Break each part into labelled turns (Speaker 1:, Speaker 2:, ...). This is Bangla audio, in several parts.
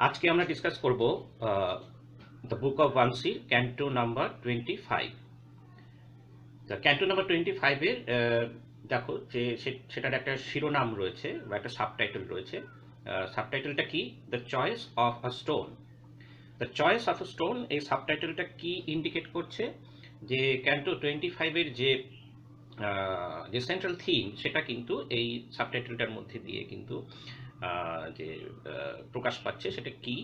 Speaker 1: আজকে আমরা ডিসকাস করব the book of Vanji canto number 25। Canto number 25-এর দেখো যে সেটার একটা শিরোনাম রয়েছে বা একটা সাবটাইটেল রয়েছে। সাবটাইটেলটা কি? The choice of a stone. The choice of a stone, এই সাবটাইটেলটা কি ইন্ডিকেট করছে? যে ক্যান্টো 25-এর যে সেন্ট্রাল থিম সেটা কিন্তু এই সাবটাইটেলটার মধ্যে দিয়ে কিন্তু যে প্রকাশ পাচ্ছে। সেটা কি?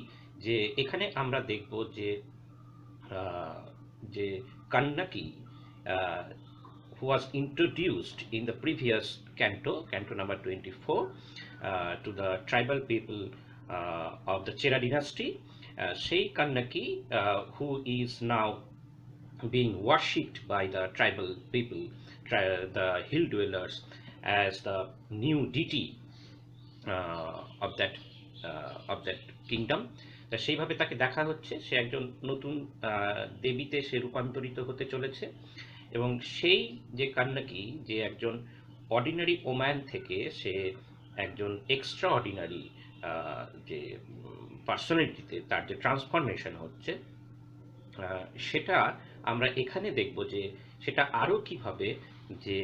Speaker 1: যে এখানে আমরা দেখব যে যে কান্নাকি who was introduced in the previous canto number 24 to the tribal people of the Chera dynasty, সেই Kannaki who is now being worshipped by the tribal people, the hill dwellers, as the new deity of that kingdom. তা সেইভাবে তাকে দেখা হচ্ছে, সে একজন নতুন দেবীতে সে রূপান্তরিত হতে চলেছে। এবং সেই যে কান্নাকি, যে একজন অর্ডিনারি ওম্যান থেকে সে একজন এক্সট্রা অর্ডিনারি যে পার্সোনালিটিতে তার যে ট্রান্সফরমেশন হচ্ছে, সেটা আমরা এখানে দেখব যে সেটা আরও কীভাবে যে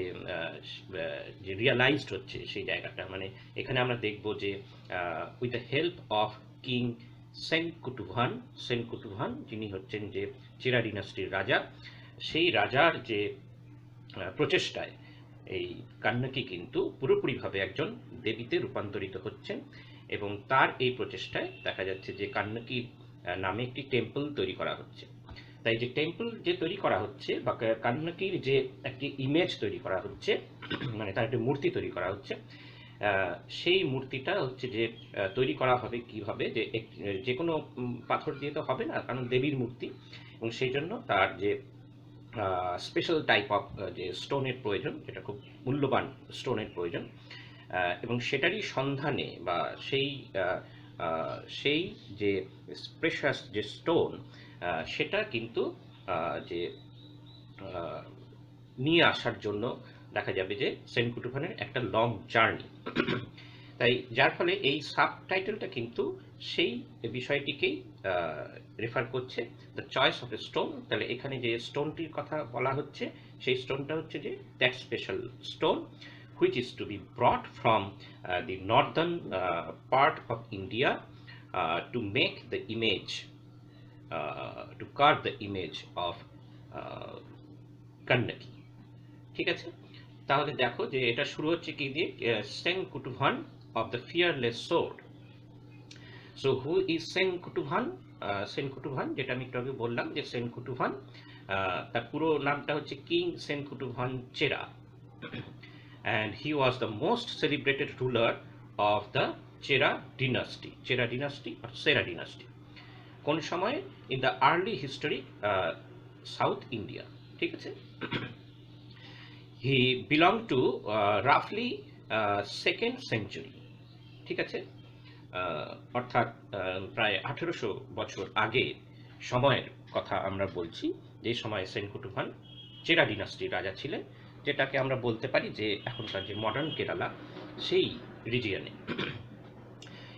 Speaker 1: রিয়ালাইজড হচ্ছে সেই জায়গাটা। মানে এখানে আমরা দেখব যে with the help of king Senguttuvan, যিনি হচ্ছেন যে চেরা ডিনাস্টির রাজা, সেই রাজার যে প্রচেষ্টায় এই কান্নাকি কিন্তু পুরোপুরিভাবে একজন দেবীতে রূপান্তরিত হচ্ছেন। এবং তার এই প্রচেষ্টায় দেখা যাচ্ছে যে কান্নাকির নামে একটি টেম্পল তৈরি করা হচ্ছে। তাই যে টেম্পল যে তৈরি করা হচ্ছে বা কান্নাকির যে একটি ইমেজ তৈরি করা হচ্ছে, মানে তার একটি মূর্তি তৈরি করা হচ্ছে, সেই মূর্তিটা হচ্ছে যে তৈরি করা হবে কিভাবে? যে কোনো পাথর দিয়ে তো হবে না, কারণ দেবীর মূর্তি, এবং সেই জন্য তার যে স্পেশাল টাইপ অফ যে স্টোনের প্রয়োজন, যেটা খুব মূল্যবান স্টোনের প্রয়োজন, এবং সেটারই সন্ধানে বা সেই যে প্রেশাস যে স্টোন, সেটা কিন্তু যে নিয়ে আসার জন্য দেখা যাবে যে সেনকুটুভানের একটা লং জার্নি। তাই যার ফলে এই সাবটাইটেলটা কিন্তু সেই বিষয়টিকেই রেফার করছে, the choice of A stone. তাহলে এখানে যে স্টোনটির কথা বলা হচ্ছে, সেই স্টোনটা হচ্ছে যে that special stone which is to be brought from the northern part of India to make the image, to carve the image of Kannaki. ঠিক আছে? তাহলে দেখো যে এটা শুরু হচ্ছে কি দিয়ে? Senguttuvan of the fearless sword. So who is Senguttuvan? Senguttuvan, যেটা আমি একটু আগে বললাম যে সেনকুটুভান, তার পুরো নামটা হচ্ছে king সেনকুটুভান Chera, and he was the most celebrated ruler of the Chera dynasty or Chera dynasty. কোন সময়? in the early history South India. ঠিক আছে? he belonged to roughly 2nd century. ঠিক আছে? অর্থাৎ প্রায় 1800 বছর আগে সময়ের কথা আমরা বলছি, যে সময় সেনকুটুভান চেরা ডিনাস্টির রাজা ছিলেন, যেটাকে আমরা বলতে পারি যে এখনকার যে মডার্ন কেরালা, সেই রিজিয়নে।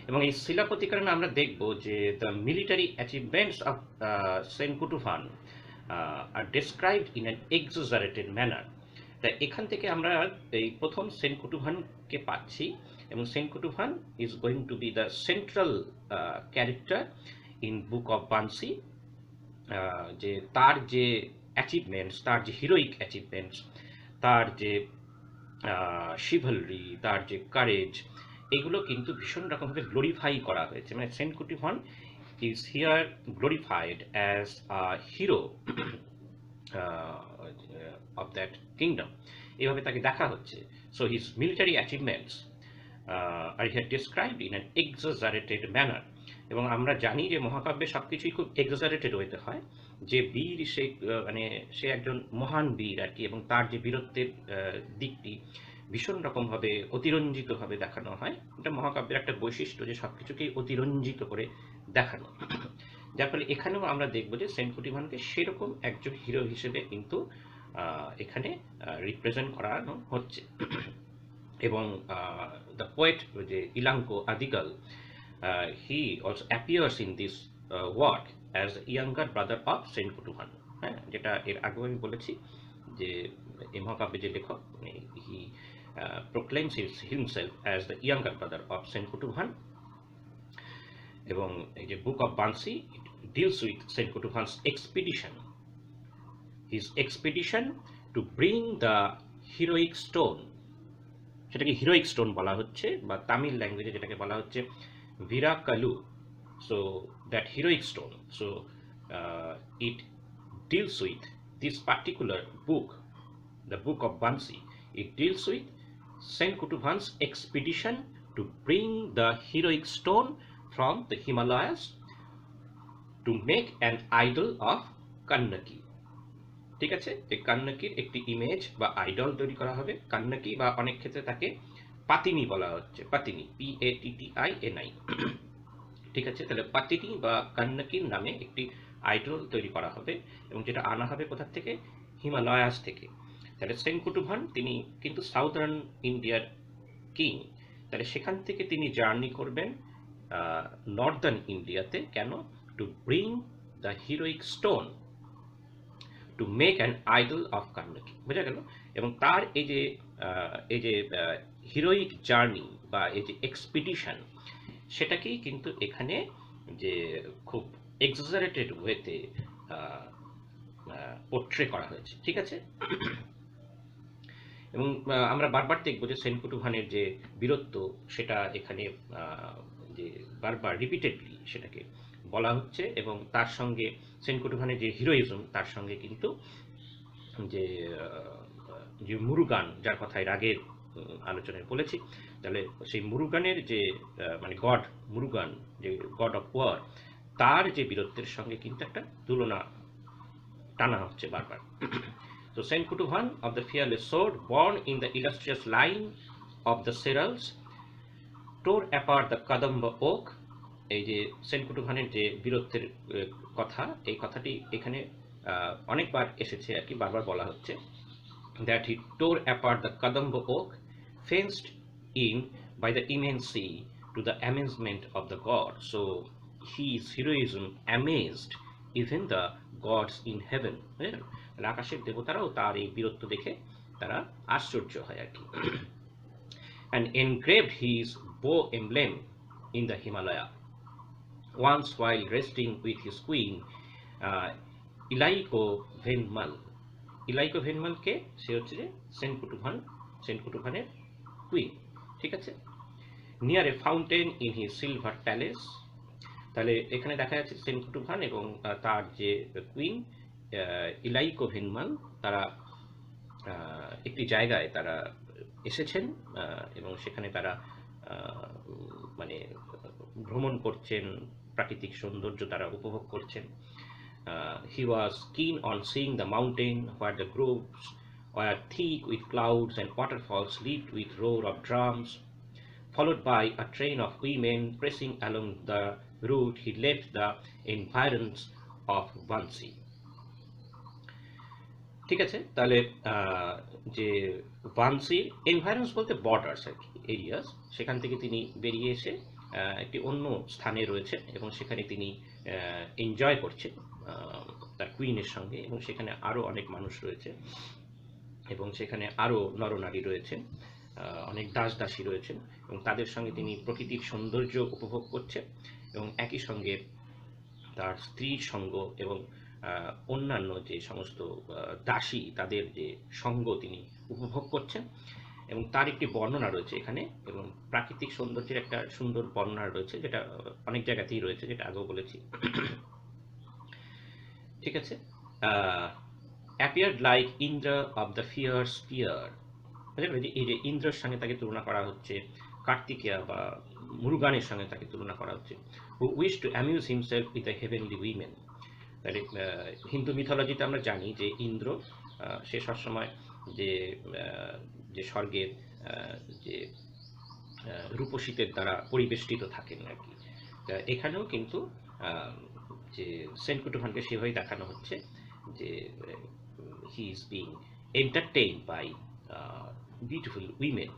Speaker 1: এবং এই শিলাপতিকরণে আমরা দেখব যে the military achievements of Senguttuvan are described in an exaggerated manner. তাই এখান থেকে আমরা এই প্রথম সেনকুটুভানকে পাচ্ছি, এবং Senguttuvan is going to be the central character in book of Vanji. যে তার যে অ্যাচিভমেন্টস, তার যে হিরোইক অ্যাচিভমেন্টস, তার যে শিভলরি, তার যে কারেজ, এগুলো কিন্তু ভীষণ রকমভাবে গ্লোরিফাই করা হয়েছে। মানে Senguttuvan is here glorified as a hero of that kingdom, এইভাবে তাকে দেখা হচ্ছে। So his military achievements are here described in an exaggerated manner. এবং আমরা জানি যে মহাকাব্যে সব কিছুই খুব এক্সাজারেটেড হইতে হয়। যে বীর, সে একজন মহান বীর আর কি, এবং তার যে বীরত্বের দিকটি ভীষণ রকমভাবে অতিরঞ্জিতভাবে দেখানো হয়। এটা মহাকাব্যের একটা বৈশিষ্ট্য, যে সব কিছুকেই অতিরঞ্জিত করে দেখানো। যার ফলে এখানেও আমরা দেখব যে সেনকুটুভানকে সেরকম একজন হিরো হিসেবে কিন্তু এখানে রিপ্রেজেন্ট করানো হচ্ছে। এবং দ্য পোয়েট যে ইলাঙ্কো আদিগাল, he also appears in this work as the younger brother of Cenkuttuvan, হ্যাঁ, যেটা এর আগেও আমি বলেছি যে এই মহাকাব্যের যে লেখক he proclaims himself as the younger brother of Cenkuttuvan, এবং এই যে book of Vanji deals with Cenkuttuvan's expedition, his expedition to bring the heroic stone, সেটাকে হিরোইক স্টোন বলা হচ্ছে, বা তামিল ল্যাঙ্গুয়েজে যেটাকে বলা হচ্ছে virakallu. So that heroic stone, so it deals with this particular book, the book of Vanji, it deals with Cenkuttuvan's expedition to bring the heroic stone from the Himalayas to make an idol of Kannaki। ঠিক আছে, যে কান্নাকির একটি ইমেজ বা আইডল তৈরি করা হবে। কান্নাকি বা অনেক ক্ষেত্রে তাকে পাতিনি বলা হচ্ছে, পাতিনি, PATTINI। ঠিক আছে, তাহলে পাতিনি বা কান্নাকির নামে একটি আইডল তৈরি করা হবে, এবং যেটা আনা হবে কোথা থেকে? হিমালয়াস থেকে। তাহলে সেনকুটুভান তিনি কিন্তু সাউদার্ন ইন্ডিয়ার কিং, তাহলে সেখান থেকে তিনি জার্নি করবেন নর্দার্ন ইন্ডিয়াতে। কেন? To bring the heroic stone to make an idol of Kannaki, বোঝা গেল? এবং তার এই যে হিরোইক জার্নি বা এই যে এক্সপিডিশন, সেটাকেই কিন্তু এখানে যে খুব এক্সাজারেটেড ওয়েতে পোট্রে করা হয়েছে। ঠিক আছে, এবং আমরা বারবার দেখব যে সেনকুটুভানের যে বীরত্ব, সেটা এখানে যে বারবার রিপিটেডলি সেটাকে বলা হচ্ছে, এবং তার সঙ্গে সেনকুটুভানের যে হিরোইজম, তার সঙ্গে কিন্তু যে মুরুগান, যার কথা এর আগের আলোচনায় বলেছি, তাহলে সেই মুরুগানের যে মানে গড মুরুগান, যে গড অফ ওয়ার, তার যে বীরত্বের সঙ্গে কিন্তু একটা তুলনা টানা হচ্ছে বারবার। So Cenkuttuvan of the fearless sword, born in the illustrious line of the Cerals, tore apart the Kadamba oak। এই যে সেনকুটুভানের যে বীরত্বের কথা, এই কথাটি এখানে অনেকবার এসেছে আর কি, বারবার বলা হচ্ছে that he tore apart the Kadamba oak, fenced in by the immense sea to the amazement of the gods. So his heroism amazed even the gods in heaven। আকাশের দেবতারাও তার এই বীরত্ব দেখে তারা আশ্চর্য হয় আর কি। and engraved his bow emblem in the Himalaya once while resting with his queen ইলাইকো ভেনমাল। ইলাইকো ভেনমালকে, সে হচ্ছে যে সেনকুটুভানের কুইন। ঠিক আছে, near A fountain in his silver palace. তাহলে এখানে দেখা যাচ্ছে সেনকুটুভান এবং তার যে কুইন ইলাইকো ভেনমাল, তারা একটি জায়গায় তারা এসেছেন, এবং সেখানে তারা মানে ভ্রমণ করছেন, প্রাকৃতিক সৌন্দর্য তারা উপভোগ করছেন। He was keen on seeing the mountain where the groves were thick with clouds and waterfalls leaped with roar of drums. Followed by a train of women pressing along the route, he left the environs of Vanci। ঠিক আছে, তাহলে যে ভানসি এনভায়রনস বলতে বর্ডার্স আর কি, এরিয়াস, সেখান থেকে তিনি বেরিয়ে এসে একটি অন্য স্থানে রয়েছে, এবং সেখানে তিনি এনজয় করছেন তার কুইনের সঙ্গে, এবং সেখানে আরও অনেক মানুষ রয়েছে, এবং সেখানে আরও নরনারী রয়েছেন, অনেক দাস দাসী রয়েছেন, এবং তাদের সঙ্গে তিনি প্রকৃতির সৌন্দর্য উপভোগ করছেন, এবং একই সঙ্গে তার স্ত্রীর সঙ্গ এবং অন্যান্য যে সমস্ত দাসী, তাদের যে সঙ্গ তিনি উপভোগ করছেন। এবং তার একটি বর্ণনা রয়েছে এখানে, এবং প্রাকৃতিক সৌন্দর্যের একটা সুন্দর বর্ণনা রয়েছে, যেটা অনেক জায়গাতেই রয়েছে, যেটা আগেও বলেছি। ঠিক আছে, appeared like Indra of the fierce spear। এই যে ইন্দ্রের সঙ্গে তাকে তুলনা করা হচ্ছে, কার্তিকেয়া বা মুরুগানের সঙ্গে তাকে তুলনা করা হচ্ছে। who wished to amuse himself with the heavenly women। তাহলে হিন্দু মিথোলজিতে আমরা জানি যে ইন্দ্র সে সবসময় যে স্বর্গের যে রূপসীদের দ্বারা পরিবেষ্টিত থাকেন আর কি। এখানেও কিন্তু যে সেনকুটুভানকে সেভাবেই দেখানো হচ্ছে যে he is being entertained by beautiful women.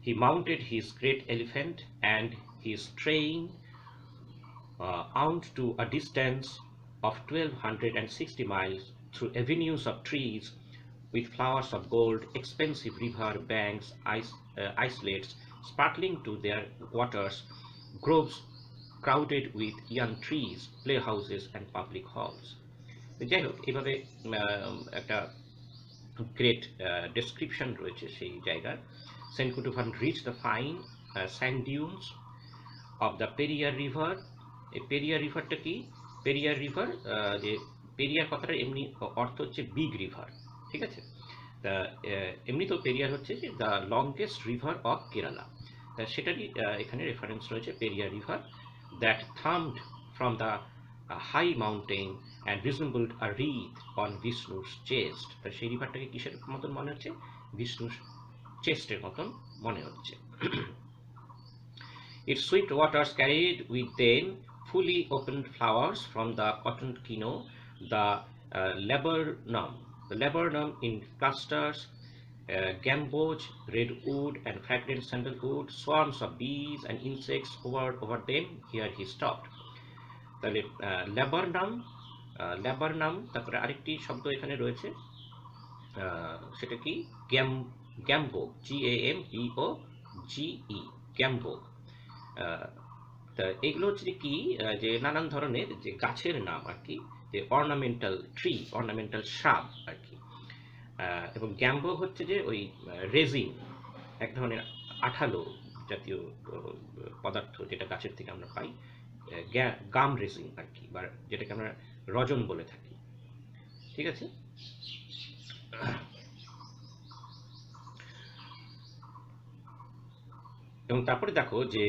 Speaker 1: He mounted his great elephant and he is straying out to a distance of 1260 miles through avenues of trees with flowers of gold, expensive river banks, isolates sparkling to their waters, groves crowded with young trees, playhouses and public halls. যাই হোক, এভাবে একটা গ্রেট ডেসক্রিপশন রয়েছে সেই জায়গার। Senguttuvan reach the fine sand dunes of the Periyar river. এই পেরিয়ার রিভারটা কি? পেরিয়ার রিভার, যে পেরিয়ার কথাটা এমনি অর্থ হচ্ছে বিগ রিভার, ঠিক আছে? তা এমনি তো পেরিয়ার হচ্ছে যে the longest river of Kerala, তা সেটারই এখানে রেফারেন্স রয়েছে, Periyar river that thumped from the high mountain and resembled a wreath on বিষ্ণুর চেস্ট। তা সেই রিভারটাকে কিসের মতন মনে হচ্ছে? বিষ্ণুর চেস্টের মতন মনে হচ্ছে। Its swift waters carried with them fully opened flowers from the cotton kino, the laburnum in clusters, gamboge, redwood, and fragrant sandalwood, swarms of bees and insects hovered over them. Here he stopped. তাহলে ল্যাবারনাম, তারপরে আরেকটি শব্দ এখানে রয়েছে, সেটা কি? গ্যাম্বোগ, GAMBOGE, গ্যাম্বোগ। তা এগুলো হচ্ছে কি, যে নানান ধরনের যে গাছের নাম আর কি, যে অর্নামেন্টাল ট্রি, অর্নামেন্টাল শ্রাব আর কি। এবং গ্যাম্বো হচ্ছে যে ওই রেজিন, এক ধরনের আঠালো জাতীয় পদার্থ যেটা গাছের থেকে আমরা পাই, গাম রেজিন আর কি, বা যেটাকে আমরা রজন বলে থাকি, ঠিক আছে? এবং তারপরে দেখো যে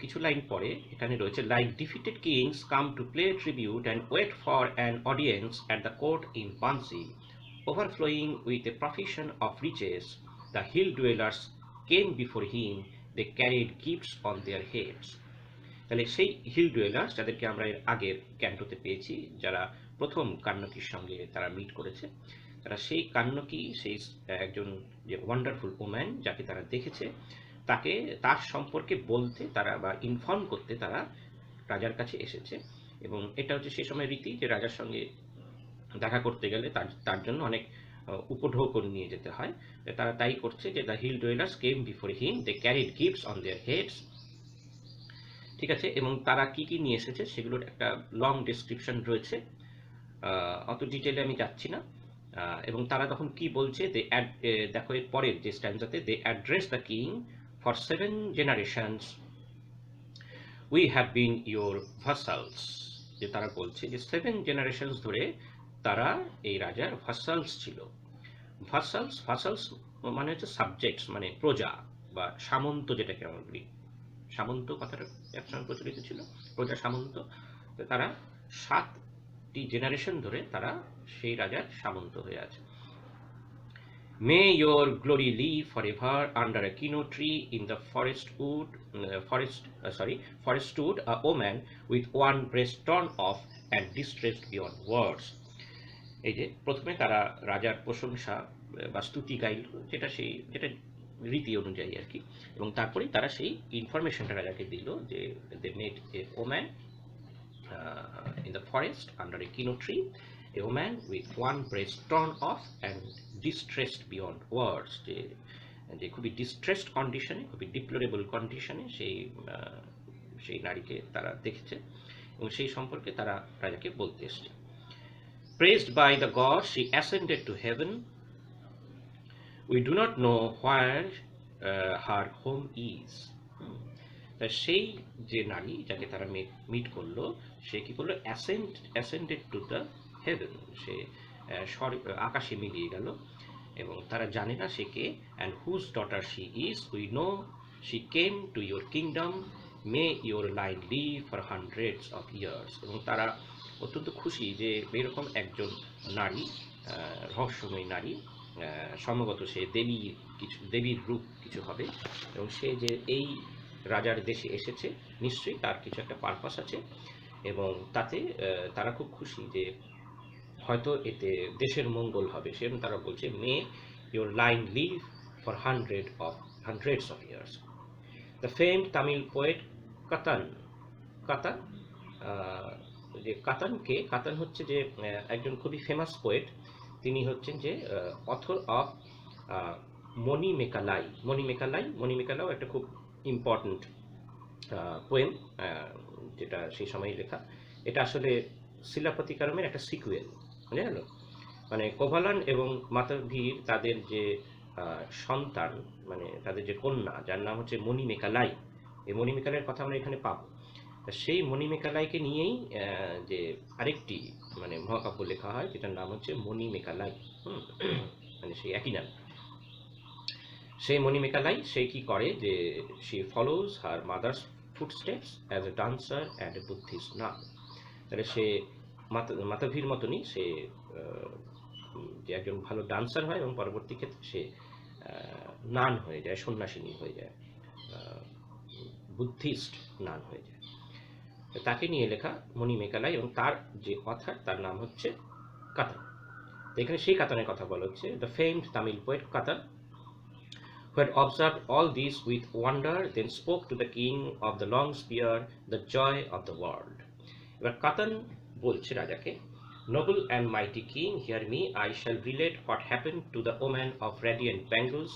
Speaker 1: কিছু লাইন পরে এখানে রয়েছে, like defeated kings come to play tribute and wait for an audience at the court in Vanji, overflowing with a profusion of riches, the hill dwellers came before him, they carried gifts on their heads. তাহলে সেই হিল ডুয়েলার্স যাদেরকে আমরা এর আগের ক্যান্টোতে পেয়েছি, যারা প্রথম কান্নকির সঙ্গে তারা মিট করেছে, তারা সেই কান্নকি, সেই একজন যে ওয়ান্ডারফুল ওম্যান যাকে তারা দেখেছে, তার সম্পর্কে বলতে তারা বা ইনফর্ম করতে তারা রাজার কাছে এসেছে। এবং এটা হচ্ছে সেই সময় রীতি যে রাজার সঙ্গে দেখা করতে গেলে তার জন্য অনেক উপঢৌক নিয়ে যেতে হয়। তারা তাই করছে যে the hill dwellers came before him, they carried gifts on their heads, ঠিক আছে? এবং তারা কি কি নিয়ে এসেছে সেগুলোর একটা লং ডেসক্রিপশন রয়েছে, অত ডিটেলে আমি যাচ্ছি না। এবং তারা তখন কি বলছে, দেখো এর পরের যে স্ট্যান্ডাতে, they address the king for 7 generations we have been your vassals. যে তারা বলছে যে 7 generations ধরে তারা এই রাজার ভাসালস ছিল। ভাসালস মানে হচ্ছে সাবজেক্টস, মানে প্রজা বা সামন্ত, যেটাকে আমরা বলি। সামন্ত কথাটা একসময় প্রচলিত ছিল, প্রজা সামন্ত। তারা 7টি জেনারেশন ধরে তারা সেই রাজার সামন্ত হয়ে আছে। May your glory live forever under a kino tree in the forest stood a woman with one breast torn off and distressed beyond words. এই যে প্রথমে তারা রাজার প্রশংসা বা স্তুতি গাইল, যেটা রীতি অনুযায়ী আর কি। এবং তারপরেই তারা সেই ইনফরমেশনটা রাজাকে দিল যে they met a woman in the forest under a kino tree, a woman with one breast torn off and distressed beyond words, যে খুবই ডিস্ট্রেসড কন্ডিশনে, খুবই ডিপ্লোরেবল কন্ডিশনে সেই নারীকে তারা দেখেছে এবং সেই সম্পর্কে তারা রাজাকে বলতে এসেছে। Praised by the gods, she ascended to heaven. We do not know where her home is. সেই যে নারী যাকে তারা মিট করলো, সে কি করলো? অ্যাসেন্ডেড টু দ্য হেভেন, সে আকাশে মিলিয়ে গেল এবং তারা জানে না সে কে। And whose daughter she is, we know she came to your kingdom, may your line live for hundreds of years. এবং তারা অত্যন্ত খুশি যে এরকম একজন নারী, রহস্যময় নারী, সম্ভবত সে দেবীর রূপ কিছু হবে, এবং সে যে এই রাজার দেশে এসেছে নিশ্চয়ই তার কিছু একটা পারপাস আছে, এবং তাতে তারা খুব খুশি যে হয়তো এতে দেশের মঙ্গল হবে। সেজন্য তারা বলছে, may your line live for hundreds of years. The famed Tamil poet Kattan. Kattan যে কাতান হচ্ছে যে একজন খুবই ফেমাস পোয়েট। তিনি হচ্ছেন যে অথর অফ মণিমেকালাই একটা খুব ইম্পর্ট্যান্ট পোয়েম, যেটা সেই সময় লেখা। এটা আসলে শিলাপতিকারমের একটা সিকুয়েল, বুঝা গেল? মানে কোভালান এবং মাতাভীর তাদের যে সন্তান, মানে তাদের যে কন্যা, যার নাম হচ্ছে মণিমেকালাই। এই মণিমেকালাইয়ের কথা আমরা এখানে পাবো। সেই মণিমেকালাইকে নিয়েই যে আরেকটি মানে মহাকাব্য লেখা হয়, যেটার নাম হচ্ছে মণিমেকালাই। মানে সেই একই নাম। সেই মণিমেকালাই সে কি করে যে she follows her mother's footsteps as a dancer and a Buddhist nun। তাহলে সে মাতাভীর মতনই সে যে একজন ভালো ডান্সার হয় এবং পরবর্তী ক্ষেত্রে সে নান হয়ে যায়, সন্ন্যাসিনী হয়ে যায়, বুদ্ধিস্ট নান হয়ে যায়। তাকে নিয়ে লেখা মণিমেকালাই, এবং তার যে অথার তার নাম হচ্ছে কাতান। এখানে সেই কাতানের কথা বলা হচ্ছে, দ্য ফেমড তামিল পোয়েট কাতান, who had observed all this with wonder, then spoke to the king of the long spear, the joy of the world। এবার কাতান বলছে রাজাকে, noble and mighty king, hear me, I shall relate what happened to the woman of radiant bangles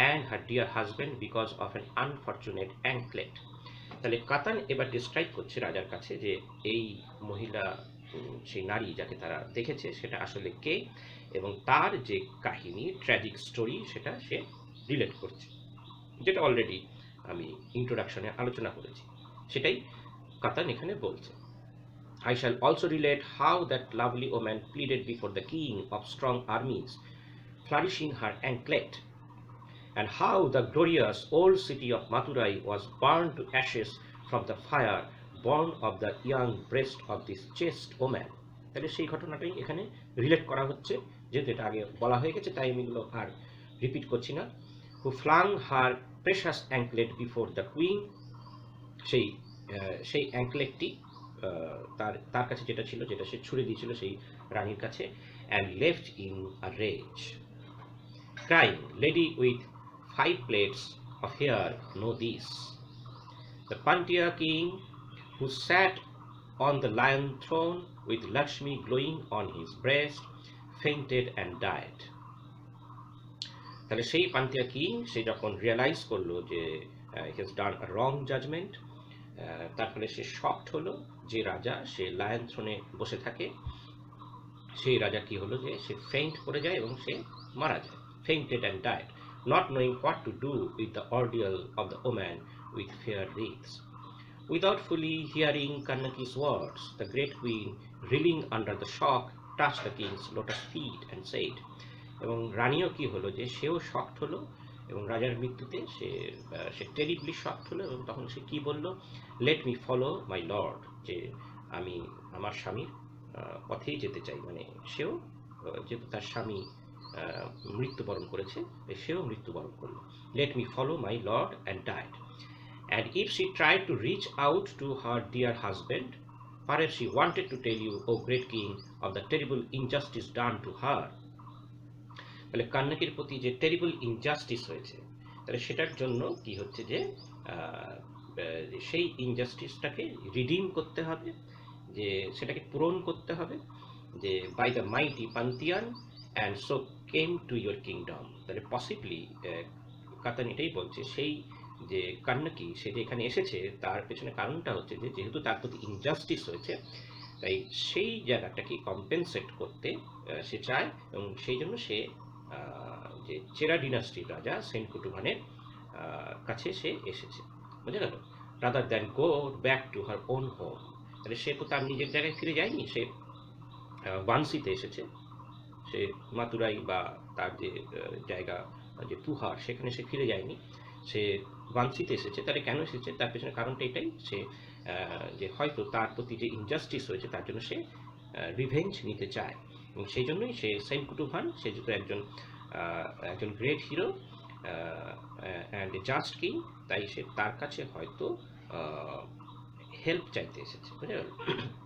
Speaker 1: and her dear husband because of an unfortunate anklet। তাহলে কাতান এবার ডিসক্রাইব করছে রাজার কাছে যে এই মহিলা, সেই নারী যাকে তারা দেখেছে সেটা আসলে কে, এবং তার যে কাহিনী, ট্র্যাজিক স্টোরি, সেটা সে রিলেট করছে, যেটা অলরেডি আমি ইন্ট্রোডাকশনে আলোচনা করেছি। সেটাই কাতান এখানে বলছে। I shall also relate how that lovely woman pleaded before the king of strong armies, flourishing her anklet, and how the glorious old city of Madurai was burned to ashes from the fire born of the young breast of this chaste woman। তাহলে সেই ঘটনাটাই এখানে রিলেট করা হচ্ছে, যেহেতু এটা আগে বলা হয়ে গেছে তাই আমি এগুলো আর রিপিট করছি না। who flung her precious anklet before the queen, সেই অ্যাঙ্কলেটটি তার কাছে যেটা ছিল, যেটা সে ছুড়ে দিয়েছিল সেই রানীর কাছে, and left in a rage, crying, lady with 5 plaits of hair, know this, the Pandya king who sat on the lion throne with Lakshmi glowing on his breast fainted and died। তাহলে সেই পান্তিয়া কিং সে যখন রিয়েলাইজ করলো যে he has done a wrong judgement, তার ফলে সে শকড হলো যে রাজা সে লায়ন থ্রোনে বসে থাকে, সেই রাজা কি হলো যে সে ফেইন্ট করে যায় এবং সে মারা যায়, fainted and died, not knowing what to do with the ordeal of the woman with fair wreaths। Without fully hearing Kannaki's words, the great queen, reeling under the shock, touched the king's lotus feet and said, এবং রানীও কি হলো যে সেও শকড হলো, এবং রাজার মৃত্যুতে সে টেরিবলি শকড হলো, এবং তখন সে কি বলল, let me follow my lord, যে আমি আমার স্বামীর পথেই যেতে চাই। মানে সেও যেহেতু তার স্বামী মৃত্যুবরণ করেছে, সেও মৃত্যুবরণ করলো। Let me follow my lord and died, and if she tried to reach out to her dear husband, perhaps she wanted to tell you, O great king, of the terrible injustice done to her। তাহলে কান্নাকির প্রতি যে টেরিবল ইনজাস্টিস হয়েছে, তাহলে সেটার জন্য কি হচ্ছে যে সেই ইনজাস্টিসটাকে রিডিম করতে হবে, যে সেটাকে পূরণ করতে হবে, যে by the mighty Pandyan and so came to your kingdom. তাহলে পসিবলি কাতান এটাই বলছে, সেই যে কান্নাকি সে যে এখানে এসেছে তার পেছনে কারণটা হচ্ছে যে যেহেতু তার প্রতি ইনজাস্টিস হয়েছে, তাই সেই জায়গাটাকে কম্পেনসেট করতে সে চায়, এবং সেই জন্য সে যে চেরা ডিনাস্টির রাজা সেনকুটুভানের কাছে সে এসেছে, বুঝে গেল, rather than go back to her own home. তাহলে সে তো তার নিজের জায়গায় ফিরে যায়নি, সে ভানসিতে এসেছে, সে মাতুরাই বা তার যে জায়গা যে পুহার সেখানে সে ফিরে যায়নি, সে ভানসিতে এসেছে। তাহলে কেন এসেছে, তার পেছনে কারণটা এটাই, সে যে হয়তো তার প্রতি যে ইনজাস্টিস হয়েছে তার জন্য সে রিভেঞ্জ নিতে চায়, এবং সেই জন্যই সে সেনকুটুভান, সে যেহেতু একজন great hero and a just king, তাই সে তার কাছে হয়তো হেল্প চাইতে এসেছে, বুঝে গেল।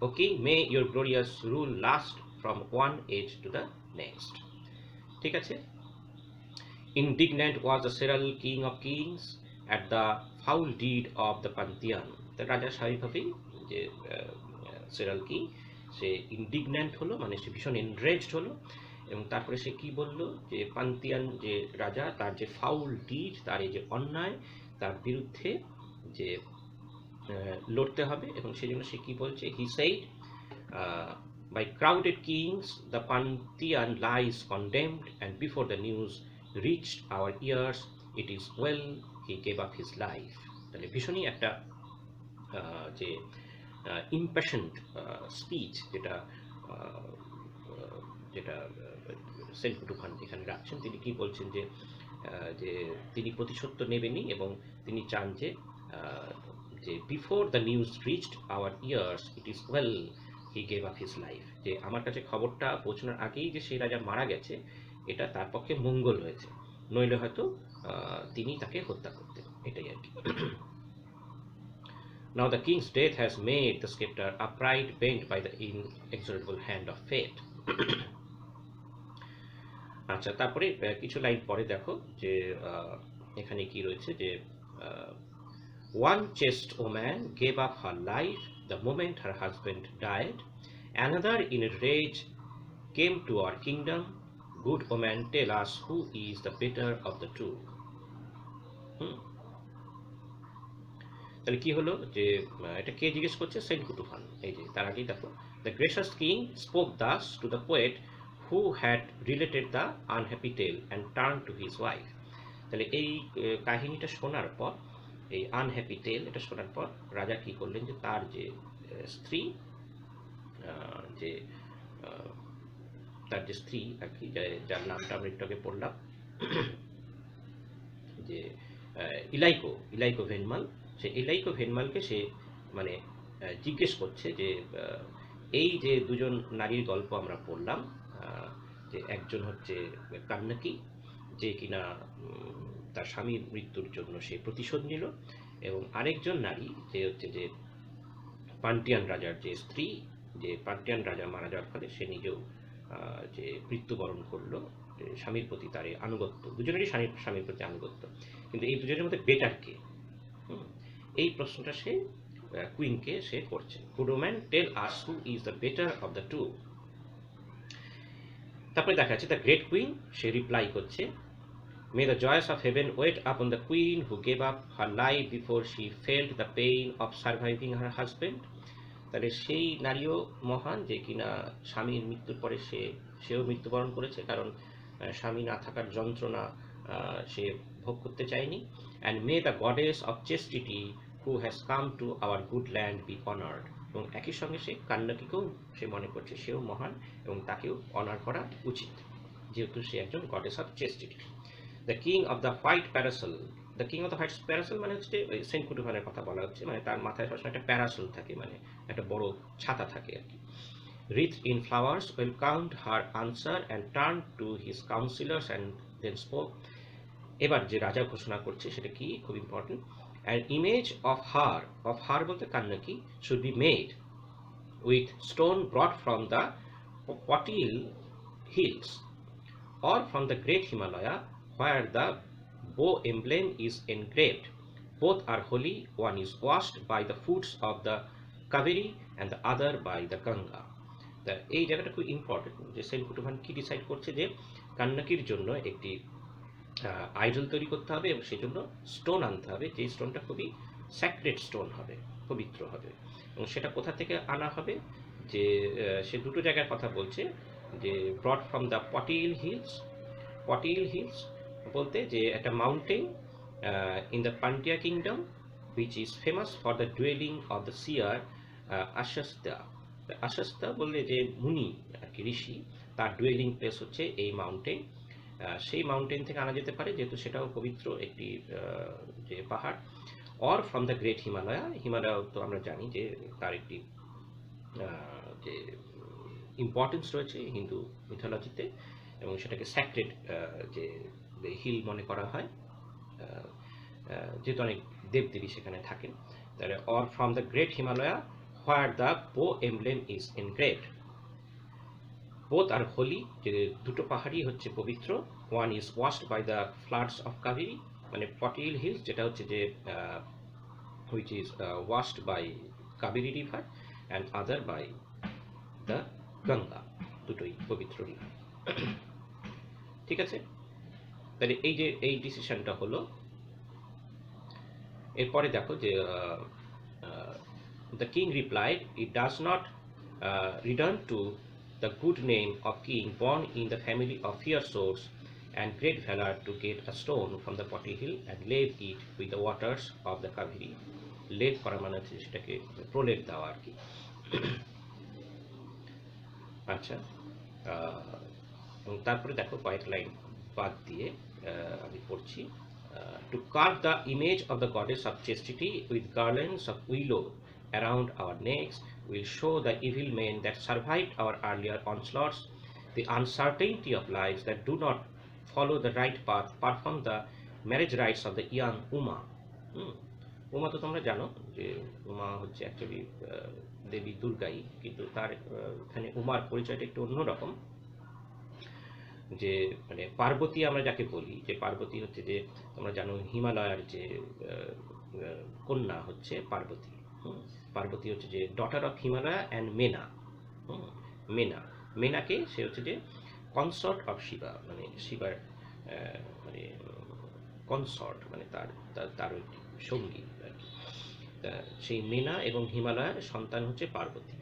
Speaker 1: O king, may your glorious rule last from one age to the next. ঠিক আছে। Indignant was the seral king of kings at the foul deed of the Pantheon. তা রাজা স্বাভাবিকভাবেই যে সেরাল কি সে ইন্ডিগন্যান্ট হলো, মানে সে ভীষণ এনরেজড হলো, এবং তারপরে সে কি বলল যে পান্তিয়ান যে রাজা তার যে ফাউল ডিড, তার এই যে অন্যায়, তার বিরুদ্ধে যে লড়তে হবে, এবং সেই জন্য সে কি বলছে, he said by crowded kings the Pantheon lies condemned, and before the news reached our ears it is well he gave up his life. তাহলে ভীষণই একটা যে ইম্প্যাশন্ট স্পিচ যেটা যেটা সেনকুটুভান এখানে রাখছেন, তিনি কি বলছেন যে যে তিনি প্রতিশোধ তো নেবেনই, এবং তিনি চান যে যে before the news reached our ears it is well he gave up his life, যে আমার কাছে খবরটা পৌঁছানোর আগেই যে সেই রাজা মারা গেছে এটা তার পক্ষে মঙ্গল হয়েছে, নইলে হয়তো তিনি তাকে হত্যা করতেন, এটাই আর কি। Now the king's death has made the scepter upright, bent by the inexorable hand of fate. আচ্ছা, তারপরে কিছু লাইন পরে দেখো যে এখানে কি রয়েছে, যে one chaste woman gave up her life the moment her husband died, another in a rage came to our kingdom. Good woman, tell us who is the better of the two. তাহলে কি হলো, যে এটা কে জিজ্ঞেস করছে, সেনকুটুভান। এই যে তার আগেই দেখো, the gracious king spoke thus to the poet who had related the unhappy tale and turned to his wife. তাহলে এই কাহিনীটা শোনার পর, এই আনহ্যাপি টেল এটা শোনার পর রাজা কি করলেন, যে তার যে স্ত্রী, যে তার যে স্ত্রী আর কি, যার নামটা আমরা একটু আগে পড়লাম, যে ইলাইকো ভেনমাল, সে ইলাইকো ভেনমালকে সে মানে জিজ্ঞেস করছে যে এই যে দুজন নারীর গল্প আমরা পড়লাম, যে একজন হচ্ছে কান্নাকি, যে কিনা তার স্বামীর মৃত্যুর জন্য সে প্রতিশোধ নিল, এবং আরেকজন নারী যে হচ্ছে যে পান্টিয়ান রাজার যে স্ত্রী, যে পান্টিয়ান রাজা মারা যাওয়ার ফলে সে নিজেও যে মৃত্যুবরণ করলো, স্বামীর প্রতি তার আনুগত্য, দুজনেরই স্বামীর প্রতি আনুগত্য, কিন্তু এই দুজনের মধ্যে বেটার কে, এই প্রশ্নটা সে কুইনকে সে করছে। Good woman, tell us who is the better of the two. তারপরে দেখা যাচ্ছে দ্য গ্রেট কুইন, সে রিপ্লাই করছে, May the joys of heaven wait upon the queen who gave up her life before she felt the pain of surviving her husband. তাহলে সেই নারীও মহান, যে কিনা স্বামীর মৃত্যুর পরে সেও মৃত্যুবরণ করেছে, কারণ স্বামী না থাকার যন্ত্রণা সে ভোগ করতে চায়নি। And may the goddess of chastity who has come to our good land be honored. এবং একই সঙ্গে সে কান্নাকিকেও সে মনে করছে সেও মহান, এবং তাকেও অনার করা উচিত, যেহেতু সে একজন goddess of chastity. The king of the white parasol, the king of the white parasol মানে হচ্ছে ওই সেনকুটুভানের কথা বলা হচ্ছে, মানে তার মাথায় সবসময় একটা প্যারাসল থাকে, মানে একটা বড় ছাতা থাকে আর কি। wreathed in flowers welcomed her answer and turned to his counselors and then spoke. এবার যে রাজা ঘোষণা করছে সেটা কি, খুব important. an image of her বলতে কান্নাকি should be made with stone brought from the Patil hills or from the great Himalaya where the bow emblem is engraved. Both are holy, one is washed by the foots of the Kaveri and the other by the Ganga. এই জায়গাটা খুব ইম্পর্টেন্ট, যে সেনকুটুভান কি ডিসাইড করছে, যে কান্নাকির জন্য একটি আইডল তৈরি করতে হবে, এবং সেই জন্য স্টোন আনতে হবে, যে স্টোনটা খুবই স্যাক্রেড স্টোন হবে, পবিত্র হবে, এবং সেটা কোথা থেকে আনা হবে, যে সে দুটো জায়গার কথা বলছে, যে brought from the Potiyil hills বলতে যে একটা mountain in the Pandya kingdom which is famous for the dwelling of the seer আশাস্তা বললে যে মুনি আর কি, ঋষি, তার ডুয়েলিং প্লেস হচ্ছে এই মাউন্টেন। সেই মাউন্টেন থেকে আনা যেতে পারে, যেহেতু সেটাও পবিত্র একটি যে পাহাড়। Or from the great Himalaya তো আমরা জানি যে তার একটি যে ইম্পর্টেন্স রয়েছে হিন্দু মিথোলজিতে, এবং সেটাকে স্যাক্রেড যে হিল মনে করা হয়, যেহেতু অনেক দেবদেবী সেখানে থাকেন। তাহলে or from the great Himalaya where the bow emblem is engraved. Both are holy, যে দুটো পাহাড়ই হচ্ছে পবিত্র। One is washed by the floods of Kaveri, মানে পটিল হিলস যেটা হচ্ছে যে which is washed by Kaveri river and other by the Ganga, দুটোই পবিত্র রিভার। ঠিক আছে, তাহলে এই যে এই ডিসিশনটা হলো। এরপরে দেখো যে the king replied, it does not return to the good name of king born in the family of fierce swords and great valor to get a stone from the potty hill and lave it with the waters of the Kaveri. Lev করা মানে হচ্ছে সেটাকে প্রলেপ দেওয়া আর কি। আচ্ছা, এবং তারপরে দেখো কয়েক লাইন বাদ দিয়ে আমি পড়ছি। to carve the image of the goddess of chastity with garlands of willow around our necks will show the evil men that survived our earlier onslaughts, the uncertainty of lives that do not follow the right path, perform the marriage rites of the young Uma. Uma তো তোমরা জানো যে উমা হচ্ছে অ্যাকচুয়ালি দেবী দুর্গাই, কিন্তু তার এখানে উমার পরিচয়টা একটু অন্যরকম। যে মানে পার্বতী আমরা যাকে বলি, যে পার্বতী হচ্ছে যে তোমরা জানো হিমালয়ের যে কন্যা হচ্ছে পার্বতী। পার্বতী হচ্ছে যে ডটার অফ হিমালয়া অ্যান্ড মেনা। মেনাকে সে হচ্ছে যে কনসর্ট অফ শিবা, মানে শিবার মানে কনসর্ট, মানে তার সঙ্গী আর কি। সেই মেনা এবং হিমালয়ের সন্তান হচ্ছে পার্বতী,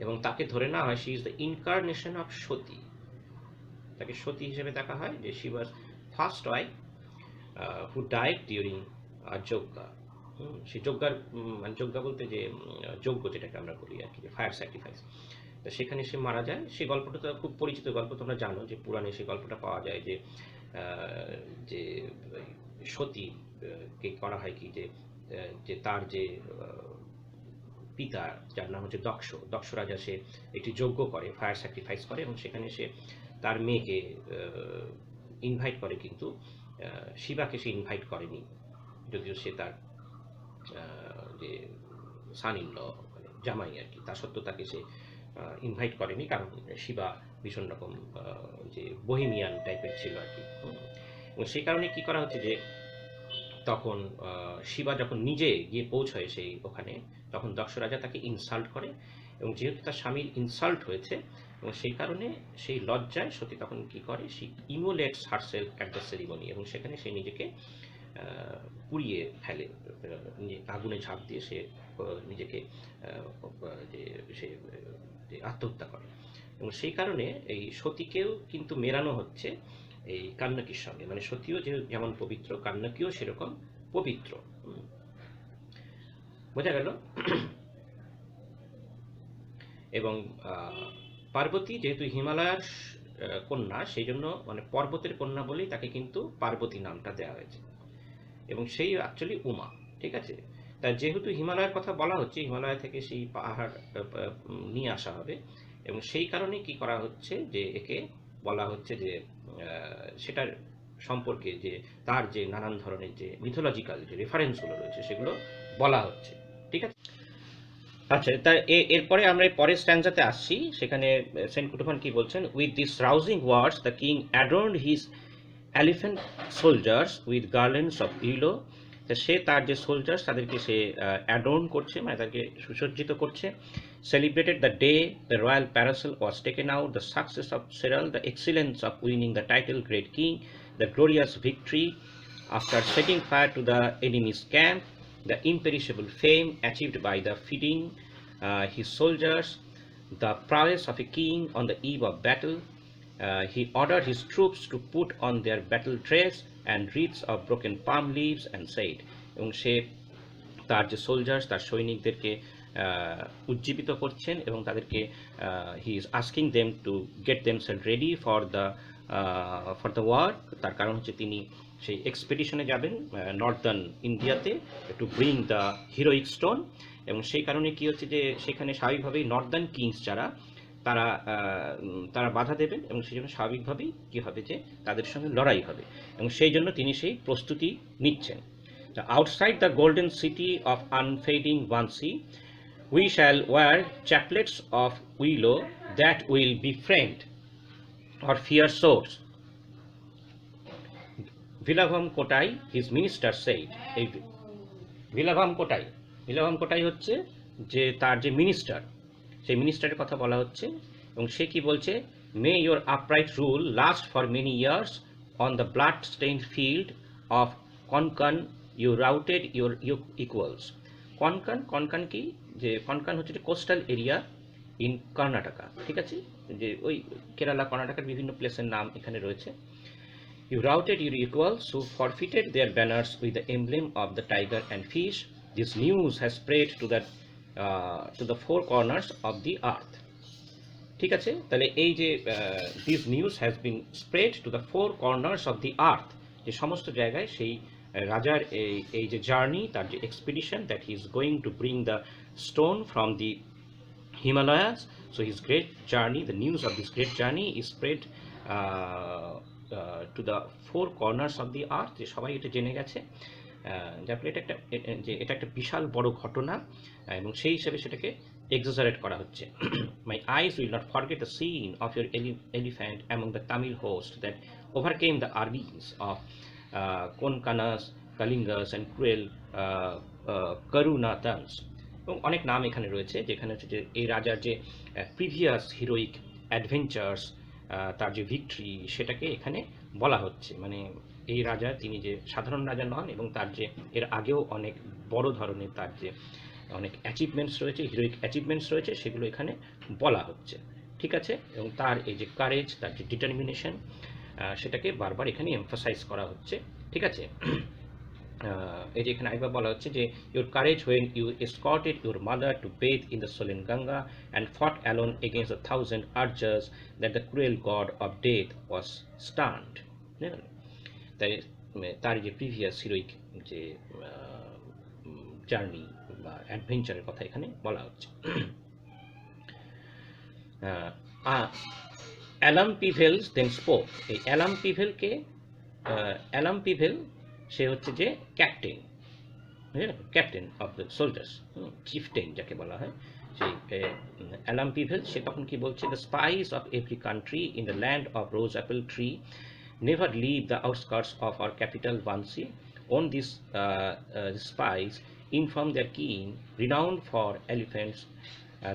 Speaker 1: এবং তাকে ধরে নেওয়া হয় she is the incarnation of Sati. তাকে সতী হিসেবে দেখা হয়, যে she was first wife who died during yajna. সেই যজ্ঞার মানে যজ্ঞা বলতে যে যজ্ঞ যেটাকে আমরা বলি আর কি, ফায়ার স্যাক্রিফাইস। তো সেখানে সে মারা যায়। সেই গল্পটা তো খুব পরিচিত গল্প, তোমরা জানো যে পুরাণে সেই গল্পটা পাওয়া যায় যে যে সতীকে করা হয় কি, যে তার যে পিতা যার নাম হচ্ছে দক্ষ রাজা, সে একটি যজ্ঞ করে, ফায়ার স্যাক্রিফাইস করে, এবং সেখানে সে তার মেয়েকে ইনভাইট করে, কিন্তু শিবাকে সে ইনভাইট করেনি, যদিও সে তার যে সান ইন ল মানে জামাই আর কি, তা সত্ত্বেও তাকে সে ইনভাইট করেনি, কারণ শিবা ভীষণ রকম যে বহিমিয়ান টাইপের ছিল আর কি। এবং সেই কারণে কি করা হচ্ছে যে তখন শিবা যখন নিজে গিয়ে পৌঁছয় সেই ওখানে, তখন দক্ষ রাজা তাকে ইনসাল্ট করে, এবং যেহেতু তার স্বামীর ইনসাল্ট হয়েছে এবং সেই কারণে সেই লজ্জায় সতী তখন কি করে, সে ইমোলেটস হারসেলফ অ্যাট দ্য সেরিমনি, এবং সেখানে সে নিজেকে পুড়িয়ে ফেলে, আগুনে ঝাঁপ দিয়ে সে নিজেকে সে আত্মহত্যা করে। এবং সেই কারণে এই সতীকেও কিন্তু মেলানো হচ্ছে এই কান্নাকির সঙ্গে, মানে সতীও যেমন পবিত্র, কান্নাকিও সেরকম পবিত্র। বোঝা গেল? এবং পার্বতী যেহেতু হিমালয়ের কন্যা, সেই জন্য মানে পর্বতের কন্যা বলেই তাকে কিন্তু পার্বতী নামটা দেওয়া হয়েছে, এবং সেই অ্যাকচুয়ালি উমা। ঠিক আছে, তা যেহেতু হিমালয়ের কথা বলা হচ্ছে, হিমালয় থেকে সেই পাহাড় নিয়ে আসা হবে, এবং সেই কারণে কি করা হচ্ছে যে একে বলা হচ্ছে যে সেটার সম্পর্কে যে তার যে নানান ধরনের যে মিথোলজিক্যাল যে রেফারেন্সগুলো রয়েছে সেগুলো বলা হচ্ছে। ঠিক আছে, আচ্ছা, তা এরপরে আমরা পরের স্ট্যান্জাতে আসছি। সেখানে সেনকুটুভান কি বলছেন, with this rousing words the king adorned his elephant soldiers with garlands of ইলো। সে তার যে সোলজার্স তাদেরকে সে অ্যাডর্ন করছে, মানে তাদেরকে সুসজ্জিত করছে। Celebrated the day the royal parasol was taken out, the success of Cera, the excellence of winning the title Great King, the glorious victory after setting fire to the enemy's camp, the imperishable fame achieved by the feeding his soldiers, the prowess of a king on the eve of battle. He ordered his troops to put on their battle dress and wreaths of broken palm leaves and said, এবং সে তার যে সোলজার্স, তার সৈনিকদেরকে উজ্জীবিত করছেন, এবং তাদেরকে he is asking them to get themselves ready for the work. তার কারণ হচ্ছে তিনি সেই এক্সপেডিশনে যাবেন নর্দার্ন ইন্ডিয়াতে to bring the heroic stone, এবং সেই কারণে কি হচ্ছে যে সেখানে স্বাভাবিকভাবেই নর্দার্ন কিংস যারা তারা বাধা দেবেন, এবং সেই জন্য স্বাভাবিকভাবেই কী হবে যে তাদের সঙ্গে লড়াই হবে, এবং সেই জন্য তিনি সেই প্রস্তুতি নিচ্ছেন। Outside the golden city of unfading Vanci, we shall wear chaplets of willow that will befriend or fear swords. Vilavam Kotai, his minister, said, ভিলাভাম কোটাই, ভিলাভাম কোটাই হচ্ছে যে তার যে মিনিস্টার, সেই মিনিস্টারের কথা বলা হচ্ছে। এবং সে কি বলছে, may your upright rule last for many years on the blood stain field of Konkan you routed your equals. Konkan, Konkan কি, যে কনকান হচ্ছে যে কোস্টাল এরিয়া ইন কর্ণাটকা, ঠিক আছে, যে ওই কেরালা কর্ণাটকার বিভিন্ন প্লেসের নাম এখানে রয়েছে। You routed your equals who forfeited their banners with the emblem of the tiger and fish. This news has spread to the four corners of the earth. ঠিক আছে, তাহলে এই যে this news has been spread to the four corners of the earth, যে সমস্ত জায়গায় সেই রাজার এই যে জার্নি, তার যে expedition, that he is going two bring the stone from the Himalayas. So his great journey, the news of this great journey is spread to the four corners of the earth, যে সবাই এটা জেনে গেছে। যার ফলে এটা একটা বিশাল বড় ঘটনা, এবং সেই হিসেবে সেটাকে এক্সাজারেট করা হচ্ছে। My eyes will not forget the scene of your elephant among the Tamil host that overcame the armies of Konkanas, Kalingas and cruel Karunatans. এবং অনেক নাম এখানে রয়েছে, যেখানে হচ্ছে যে এই রাজার যে প্রিভিয়াস হিরোইক অ্যাডভেঞ্চার্স, তার যে ভিক্টরি, সেটাকে এখানে বলা হচ্ছে। মানে এই রাজা, তিনি যে সাধারণ রাজা নন, এবং তার যে এর আগেও অনেক বড় ধরনের তার যে অনেক অ্যাচিভমেন্টস রয়েছে, হিরোইক অ্যাচিভমেন্টস রয়েছে, সেগুলো এখানে বলা হচ্ছে, ঠিক আছে। এবং তার এই যে কারেজ, তার যে ডিটারমিনেশন, সেটাকে বারবার এখানে এমফাসাইজ করা হচ্ছে, ঠিক আছে। এই যে এখানে আরেকবার বলা হচ্ছে যে your courage when you escorted your mother to bathe in the swollen Ganga and fought alone against the 1000 archers that the cruel god of death was stunned. তাই তার যে প্রিভিয়াস হিরোইক যে জার্নি বা অ্যাডভেঞ্চারের কথা এখানে বলা হচ্ছে। Alam Pivel's then spoke. এই অ্যালাম পিভেলকে, অ্যালাম পিভেল সে হচ্ছে যে captain, captain of the soldiers, chieftain যাকে বলা হয়, সেই অ্যালাম পিভেল সে তখন কি বলছে, the spies of every country in the land of rose apple tree never leave the outskirts of our capital Vanji. On this spies inform their king renowned for elephants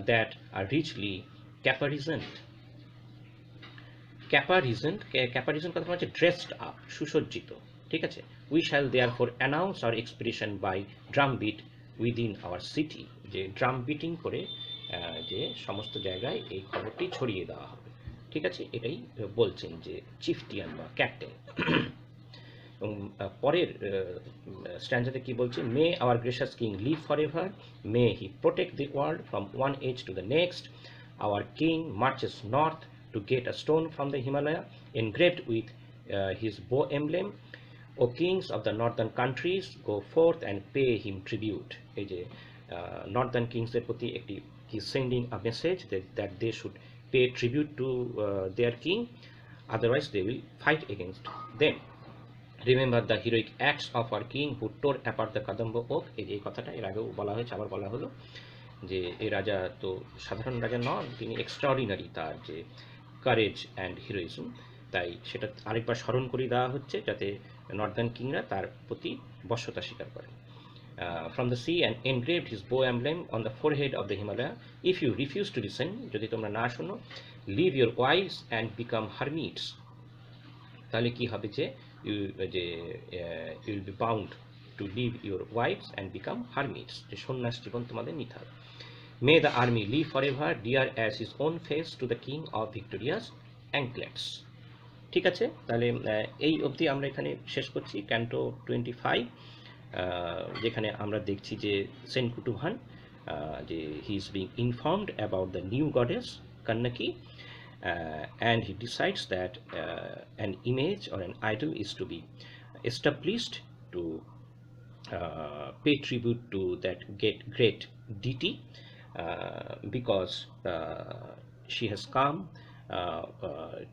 Speaker 1: that are richly caparisoned. Caparison কথা হচ্ছে ড্রেসড আপ, সুসজ্জিত, ঠিক আছে। We shall therefore announce our expedition by drum beat within our city, যে ড্রাম বিটিং করে যে সমস্ত জায়গায় এই খবরটি ছড়িয়ে দেওয়া হবে, ঠিক আছে। এটাই বলছেন যে চিফটিয়ান বা ক্যাপ্টেন। এবং পরের স্ট্যান্ডাতে কি বলছে, may our gracious king live for ever, may he protect the world from one age to the next, our king marches north to get a stone from the Himalaya engraved with his bow emblem. O kings of the northern countries, go forth and pay him tribute. এই যে নর্দার্ন কিংসের প্রতি একটি, he is sending a message that they should pay tribute to their king, otherwise they will fight against them. Remember the heroic acts of our king who tore apart the Kadamba oak. এই কথাটা এর আগেও বলা হয়েছে, আবার বলা হলো যে এই রাজা তো সাধারণ রাজা নন, তিনি এক্সট্রাঅর্ডিনারি, তার যে কারেজ অ্যান্ড হিরোইজম, তাই সেটা আরেকবার স্মরণ করিয়ে দেওয়া হচ্ছে যাতে নর্দার্ন কিংরা তার প্রতি বশ্যতা স্বীকার করেন। From the sea and engraved his bow emblem on the forehead of the Himalaya. If you refuse to listen, যদি তোমরা না শোনো, leave your wives and become hermits, তাহলে কি হবে যে you will be bound to leave your wives and become hermits, যে সন্ন্যাস জীবন তোমাদের নিতে হবে। May the army live forever, dear as his own face to the king of Victoria's anklets. ঠিক আছে, তাহলে এই অবধি আমরা এখানে শেষ করছি ক্যান্টো 25, যেখানে আমরা দেখছি যে সেনকুটুভান, যে he is being informed about the new goddess Kannaki, and he decides that an image or an idol is to be established to pay tribute to that great deity, because she has come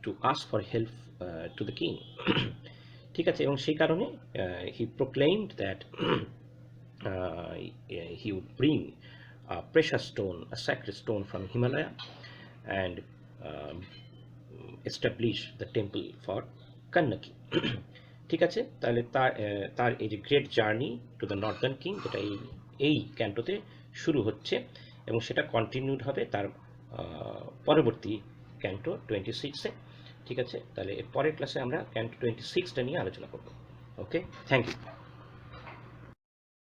Speaker 1: to ask for help to the king. ঠিক আছে, এবং সেই কারণে he proclaimed that he would bring a precious stone, a sacred stone from Himalaya, and establish the temple for Kannaki. ঠিক আছে, তাহলে তার এই যে great journey to the Northern king, যেটা এই ক্যান্টোতে শুরু হচ্ছে এবং সেটা কন্টিনিউড হবে তার পরবর্তী ক্যান্টো 26-এ। ঠিক আছে, তাহলে পরের ক্লাসে আমরা ক্যান্টো 26টা নিয়ে আলোচনা করব। ওকে, থ্যাংক ইউ।